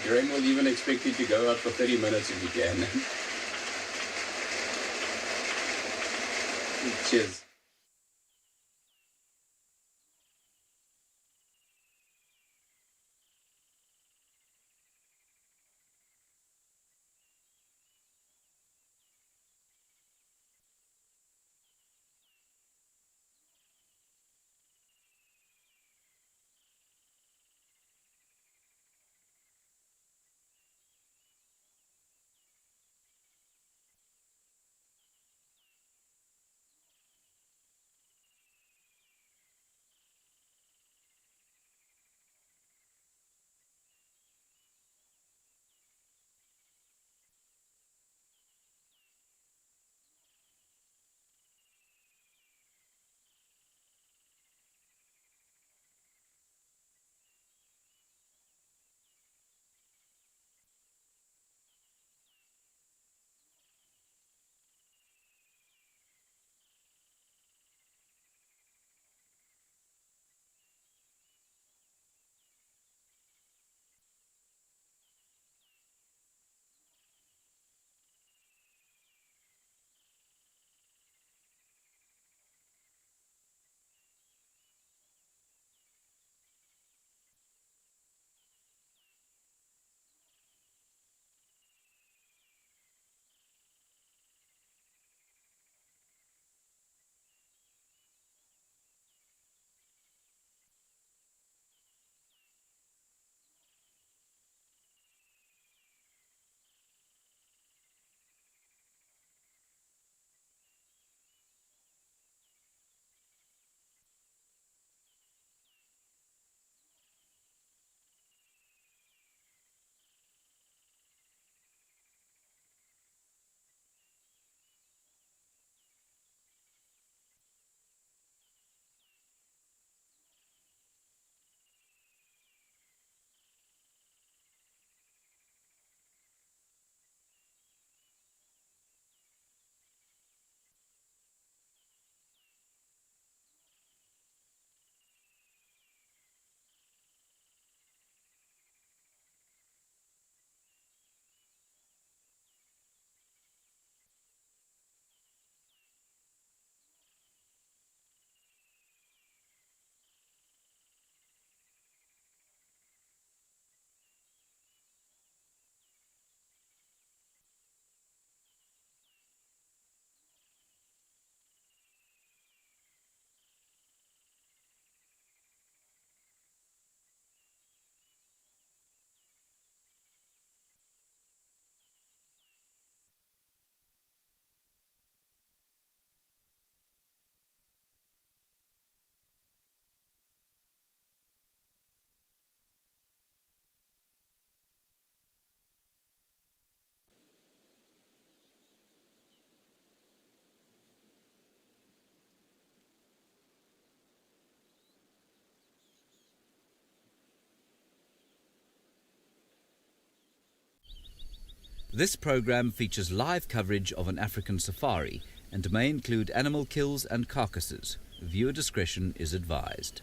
Graham will even expect you to go out for 30 minutes if you can. Cheers. This program features live coverage of an African safari and may include animal kills and carcasses. Viewer discretion is advised.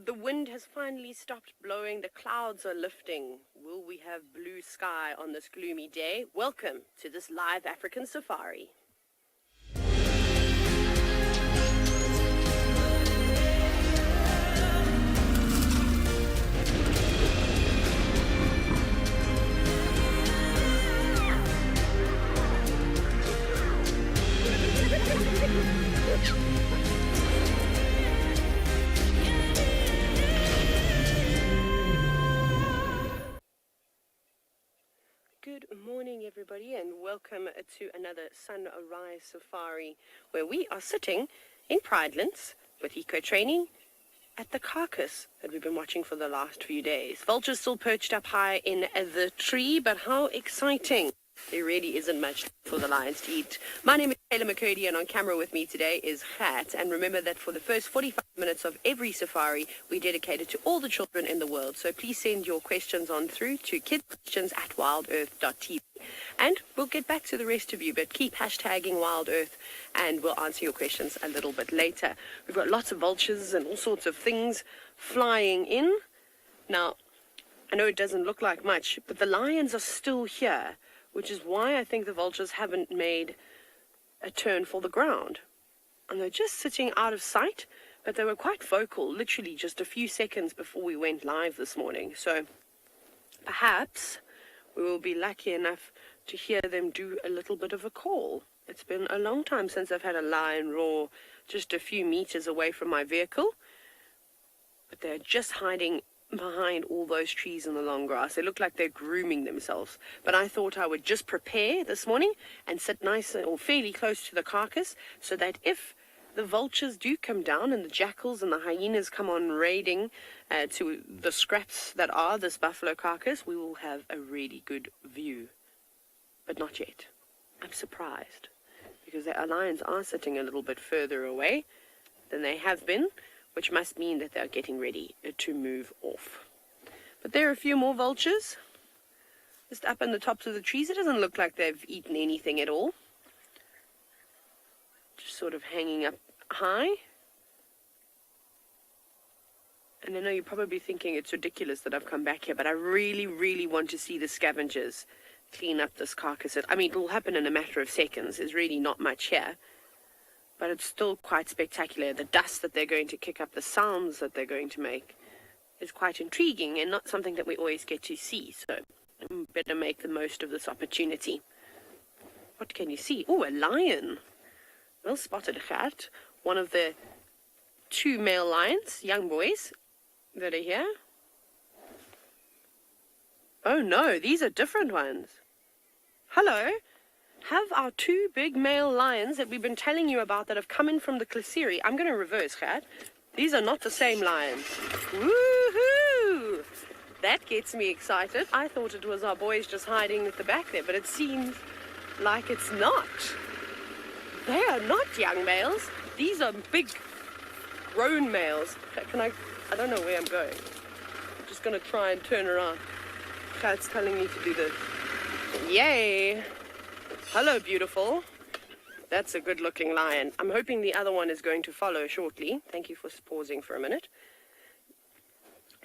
The wind has finally stopped blowing. The clouds are lifting. Will we have blue sky on this gloomy day? Welcome to this live African safari. Good morning, everybody, and welcome to another Sunrise Safari, where we are sitting in Pridelands with Eco Training at the carcass that we've been watching for the last few days. Vultures still perched up high in the tree, but how exciting There really isn't much for the lions to eat. My name is Taylor McCurdy, and on camera with me today is Gert. And remember that for the first 45 minutes of every safari, we dedicate it to all the children in the world. So please send your questions on through to kidsquestions@wildearth.tv. And we'll get back to the rest of you, but keep hashtagging Wild Earth, and we'll answer your questions a little bit later. We've got lots of vultures and all sorts of things flying in. Now, I know it doesn't look like much, but the lions are still here, which is why I think the vultures haven't made a turn for the ground. And they're just sitting out of sight, but they were quite vocal, literally just a few seconds before we went live this morning. So perhaps we will be lucky enough to hear them do a little bit of a call. It's been a long time since I've had a lion roar just a few meters away from my vehicle, but they're just hiding behind all those trees in the long grass. They look like they're grooming themselves. But I thought I would just prepare this morning and sit nice or fairly close to the carcass, so that if the vultures do come down and the jackals and the hyenas come on raiding to the scraps that are this buffalo carcass, we will have a really good view. But not yet. I'm surprised, because the lions are sitting a little bit further away than they have been, which must mean that they're getting ready to move off. But there are a few more vultures just up in the tops of the trees. It doesn't look like they've eaten anything at all. Just sort of hanging up high. And I know you're probably thinking it's ridiculous that I've come back here, but I really, really want to see the scavengers clean up this carcass. I mean, it will happen in a matter of seconds. There's really not much here. But it's still quite spectacular. The dust that they're going to kick up, the sounds that they're going to make, is quite intriguing and not something that we always get to see. So I better make the most of this opportunity. What can you see? Oh, a lion. Well spotted, Gert. One of the 2 male lions, young boys, that are here. Oh no, these are different ones. Hello. Have our 2 big male lions that we've been telling you about that have come in from the Kalahari. I'm going to reverse, Gert. These are not the same lions. Woohoo! That gets me excited. I thought it was our boys just hiding at the back there, but it seems like it's not. They are not young males. These are big, grown males. I don't know where I'm going. I'm just going to try and turn around. Gert's telling me to do this. Yay! Hello, beautiful. That's a good-looking lion. I'm hoping the other one is going to follow shortly. Thank you for pausing for a minute.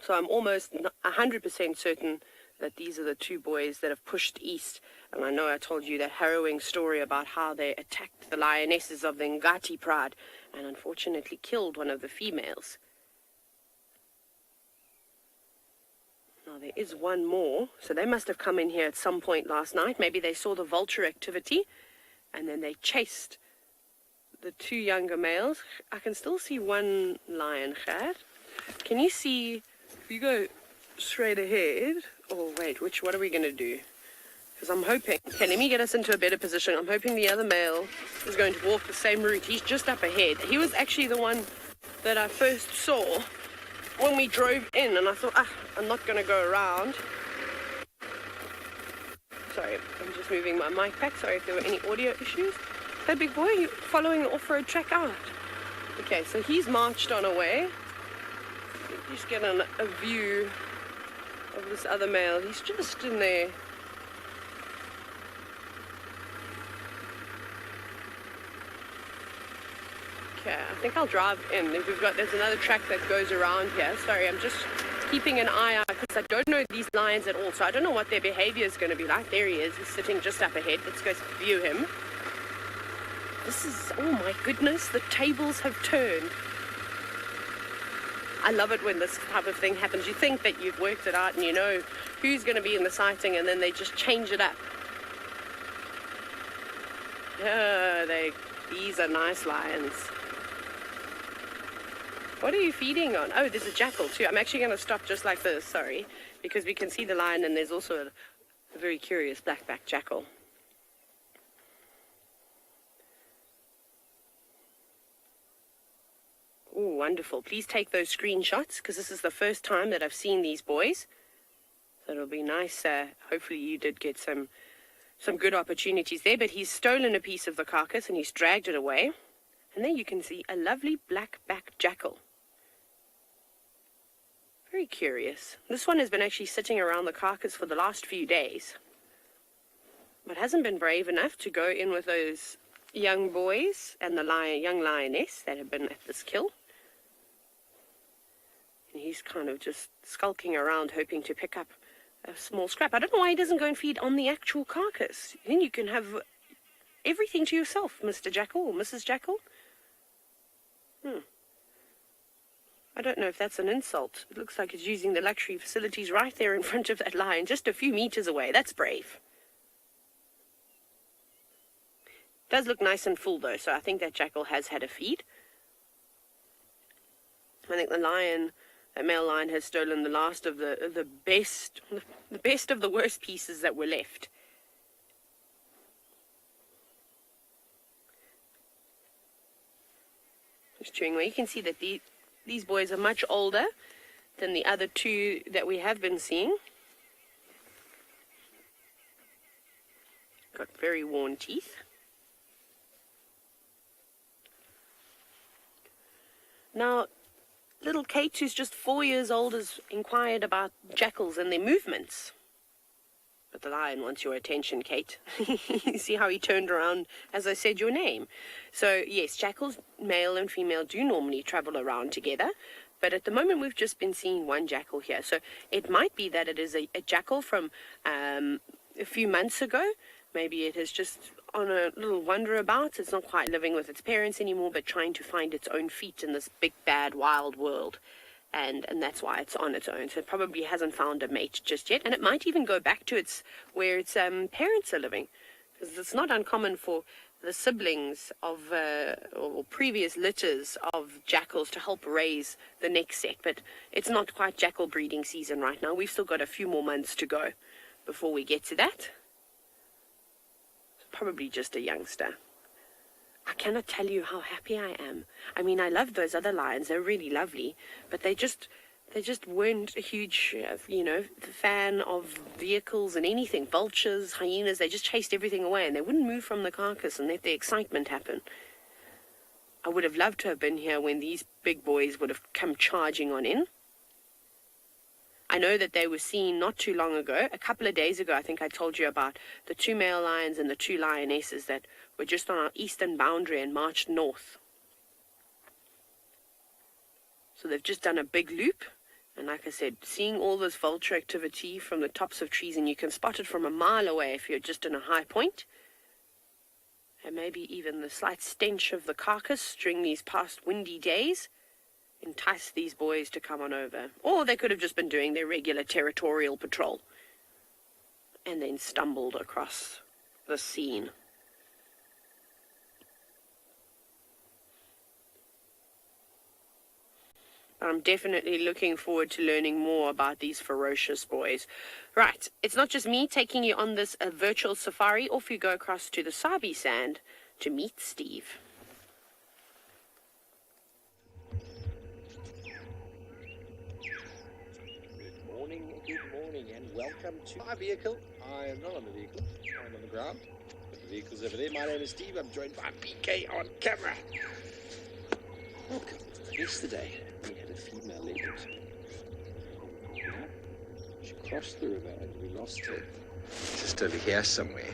So I'm almost 100% certain that these are the 2 boys that have pushed east. And I know I told you that harrowing story about how they attacked the lionesses of the Ngati Pride and unfortunately killed one of the females. Now, there is one more, so they must have come in here at some point last night. Maybe they saw the vulture activity, and then they chased the 2 younger males. I can still see one lion, Gert. Can you see, if you go straight ahead, oh wait, what are we going to do? Because I'm hoping, okay, let me get us into a better position. I'm hoping the other male is going to walk the same route. He's just up ahead. He was actually the one that I first saw when we drove in, and I thought, I'm not going to go around. Sorry, I'm just moving my mic back. Sorry if there were any audio issues. That big boy following the off-road track out. Okay, so he's marched on away. Just get a view of this other male. He's just in there. Okay, I think I'll drive in. There's another track that goes around here. Sorry, I'm just keeping an eye out because I don't know these lions at all. So I don't know what their behavior is going to be like. There he is. He's sitting just up ahead. Let's go view him. This is, oh my goodness, the tables have turned. I love it when this type of thing happens. You think that you've worked it out and you know who's going to be in the sighting, and then they just change it up. These are nice lions. What are you feeding on? Oh, there's a jackal too. I'm actually going to stop just like this, sorry, because we can see the lion and there's also a very curious black-backed jackal. Oh, wonderful. Please take those screenshots because this is the first time that I've seen these boys. So it'll be nice. Hopefully you did get some some good opportunities there, but he's stolen a piece of the carcass and he's dragged it away. And there you can see a lovely black-backed jackal. Very curious. This one has been actually sitting around the carcass for the last few days, but hasn't been brave enough to go in with those young boys and the young lioness that have been at this kill. And he's kind of just skulking around hoping to pick up a small scrap. I don't know why he doesn't go and feed on the actual carcass. Then you can have everything to yourself, Mr. Jackal or Mrs. Jackal. I don't know if that's an insult. It looks like it's using the luxury facilities right there in front of that lion, just a few meters away. That's brave. Does look nice and full though, so I think that jackal has had a feed. I think the male lion has stolen the last of the best of the worst pieces that were left. Just chewing away. You can see that these boys are much older than the other two that we have been seeing. Got very worn teeth. Now, little Kate, who's just 4 years old, has inquired about jackals and their movements. But the lion wants your attention, Kate. You see how he turned around as I said your name. So, yes, jackals, male and female, do normally travel around together. But at the moment, we've just been seeing one jackal here. So it might be that it is a jackal from a few months ago. Maybe it is just on a little wander about. It's not quite living with its parents anymore, but trying to find its own feet in this big, bad, wild world. And that's why it's on its own. So it probably hasn't found a mate just yet. And it might even go back to where its parents are living. Because it's not uncommon for the siblings of or previous litters of jackals to help raise the next set. But it's not quite jackal breeding season right now. We've still got a few more months to go before we get to that. Probably just a youngster. I cannot tell you how happy I am. I mean, I love those other lions. They're really lovely, but they just weren't a huge, fan of vehicles and anything. Vultures, hyenas, they just chased everything away, and they wouldn't move from the carcass and let the excitement happen. I would have loved to have been here when these big boys would have come charging on in. I know that they were seen not too long ago. A couple of days ago, I think I told you about the 2 male lions and the 2 lionesses that were just on our eastern boundary and marched north. So they've just done a big loop. And like I said, seeing all this vulture activity from the tops of trees, and you can spot it from a mile away if you're just in a high point. And maybe even the slight stench of the carcass during these past windy days entice these boys to come on over. Or they could have just been doing their regular territorial patrol and then stumbled across the scene. I'm definitely looking forward to learning more about these ferocious boys. Right, it's not just me taking you on this virtual safari. Off you go across to the Sabi Sand to meet Steve. Good morning, and welcome to my vehicle. I am not on the vehicle, I'm on the ground. But the vehicle's over there. My name is Steve. I'm joined by PK on camera. Look, yesterday we had a female leopard. Yeah? She crossed the river and we lost her. Just over here somewhere.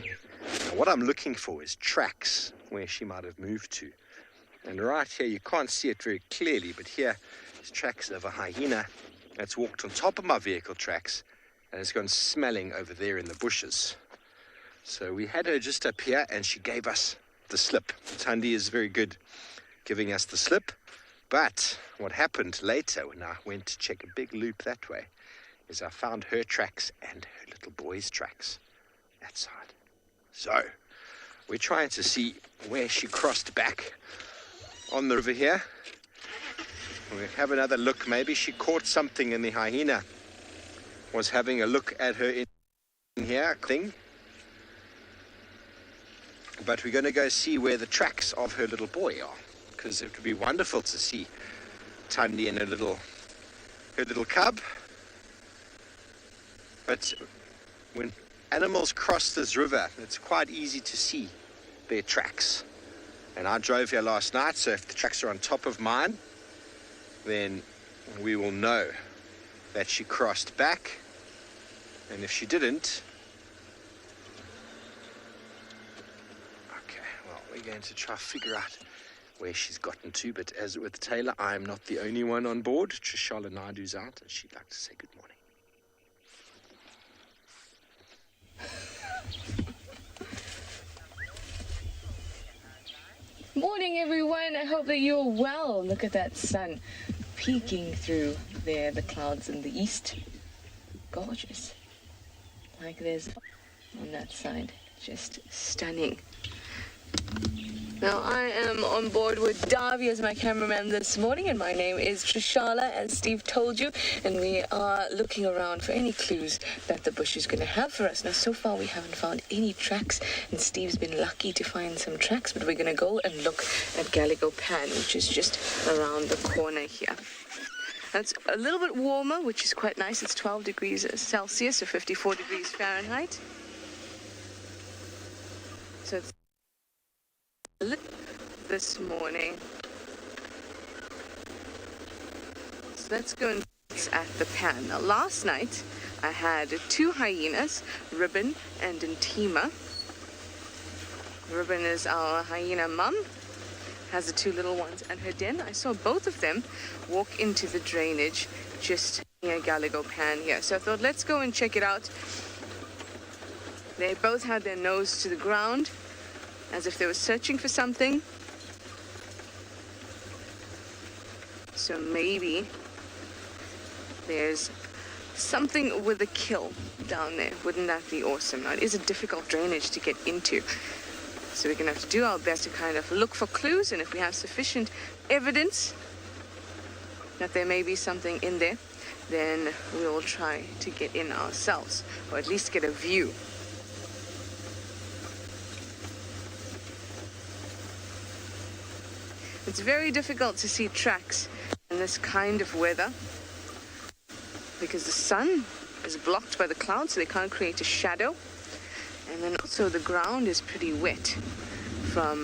Now, what I'm looking for is tracks where she might have moved to. And right here, you can't see it very clearly, but here is tracks of a hyena that's walked on top of my vehicle tracks and it's gone smelling over there in the bushes. So we had her just up here and she gave us the slip. Thandi is very good giving us the slip. But what happened later when I went to check a big loop that way is I found her tracks and her little boy's tracks that side. So we're trying to see where she crossed back on the river here. We'll have another look. Maybe she caught something and the hyena was having a look at her in here thing. But we're going to go see where the tracks of her little boy are, because it would be wonderful to see Thandi and her little cub. But when animals cross this river. It's quite easy to see their tracks. And I drove here last night, so if the tracks are on top of mine, then we will know that she crossed back. And if she didn't, okay, well, we're going to try to figure out where she's gotten to. But as with Taylor, I am not the only one on board. Tswalu Naidu's out, and she'd like to say good morning. Morning everyone, I hope that you're well. Look at that sun peeking through there, the clouds in the east. Gorgeous. Like there's on that side, just stunning. Now I am on board with Darby as my cameraman this morning, and my name is Tswalu, as Steve told you, and we are looking around for any clues that the bush is going to have for us. Now so far we haven't found any tracks, and Steve's been lucky to find some tracks, but we're going to go and look at Gallego Pan, which is just around the corner here. It's a little bit warmer, which is quite nice. It's 12 degrees Celsius, or 54 degrees Fahrenheit. So it's this morning. So let's go and look at the pan. Now last night I had two hyenas, Ribbon and Intima. Ribbon is our hyena mum, has the two little ones and her den. I saw both of them walk into the drainage just near Gallego Pan here. So I thought, let's go and check it out. They both had their nose to the ground, as if they were searching for something. So maybe there's something with a kill down there. Wouldn't that be awesome? Now, it is a difficult drainage to get into, so we're going to have to do our best to kind of look for clues, and if we have sufficient evidence that there may be something in there, then we'll try to get in ourselves, or at least get a view. It's very difficult to see tracks in this kind of weather because the sun is blocked by the clouds, so they can't create a shadow. And then also the ground is pretty wet from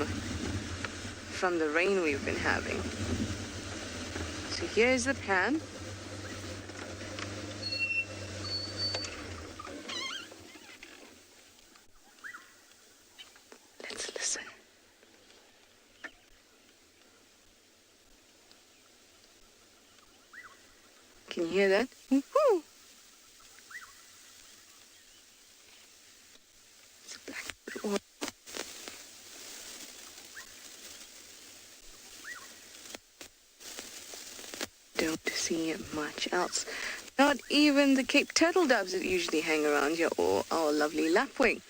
the rain we've been having. So here's the pan. Let's listen. Can you hear that? Woo-hoo! It's a black one. Don't see much else. Not even the Cape turtle doves that usually hang around here, or our lovely lapwing.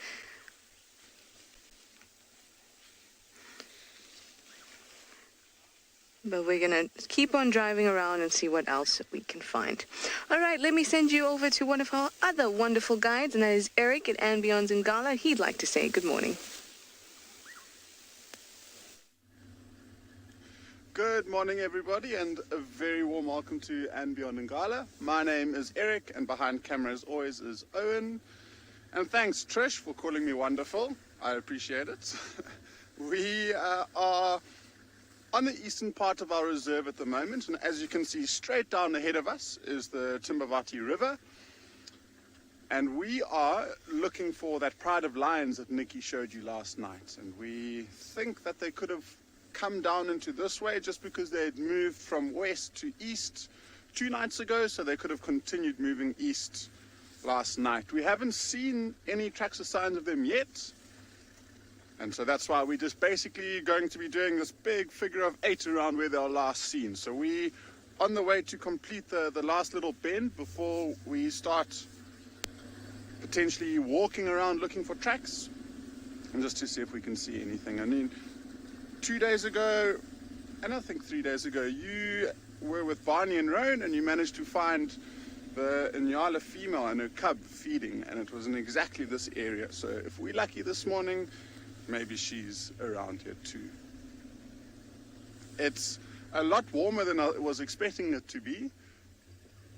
But we're going to keep on driving around and see what else we can find. All right, let me send you over to one of our other wonderful guides, and that is Eric at Beyond Ngala. He'd like to say good morning. Good morning, everybody, and a very warm welcome to Beyond Ngala. My name is Eric, and behind camera, as always, is Owen. And thanks, Trish, for calling me wonderful. I appreciate it. We are on the eastern part of our reserve at the moment, and as you can see, straight down ahead of us is the Timbavati River. And we are looking for that pride of lions that Nikki showed you last night. And we think that they could have come down into this way just because they had moved from west to east 2 nights ago, so they could have continued moving east last night. We haven't seen any tracks or signs of them yet, and so that's why we're just basically going to be doing this big figure of 8 around where they are last seen. So we on the way to complete the last little bend before we start potentially walking around looking for tracks, and just to see if we can see anything. I mean, 2 days ago, and I think 3 days ago, you were with Barney and Roan, and you managed to find the Inyala female and her cub feeding, and it was in exactly this area. So if we're lucky this morning, maybe she's around here too. It's a lot warmer than I was expecting it to be.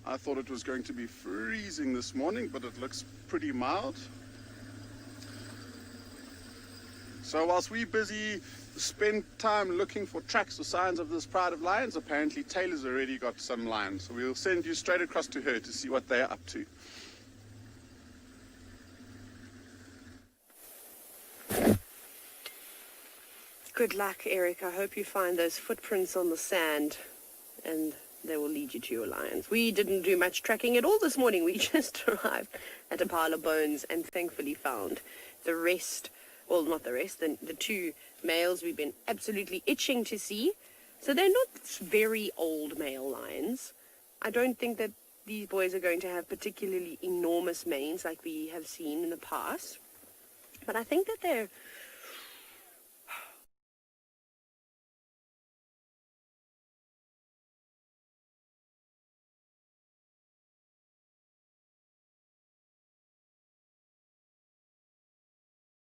I thought it was going to be freezing this morning, but it looks pretty mild. So whilst we busy spend time looking for tracks or signs of this pride of lions, apparently Taylor's already got some lions. So we'll send you straight across to her to see what they're up to. Good luck, Eric. I hope you find those footprints on the sand and they will lead you to your lions. We didn't do much tracking at all this morning. We just arrived at a pile of bones and thankfully found the rest, well, not the rest, the two males we've been absolutely itching to see. So they're not very old male lions. I don't think that these boys are going to have particularly enormous manes like we have seen in the past. But I think that they're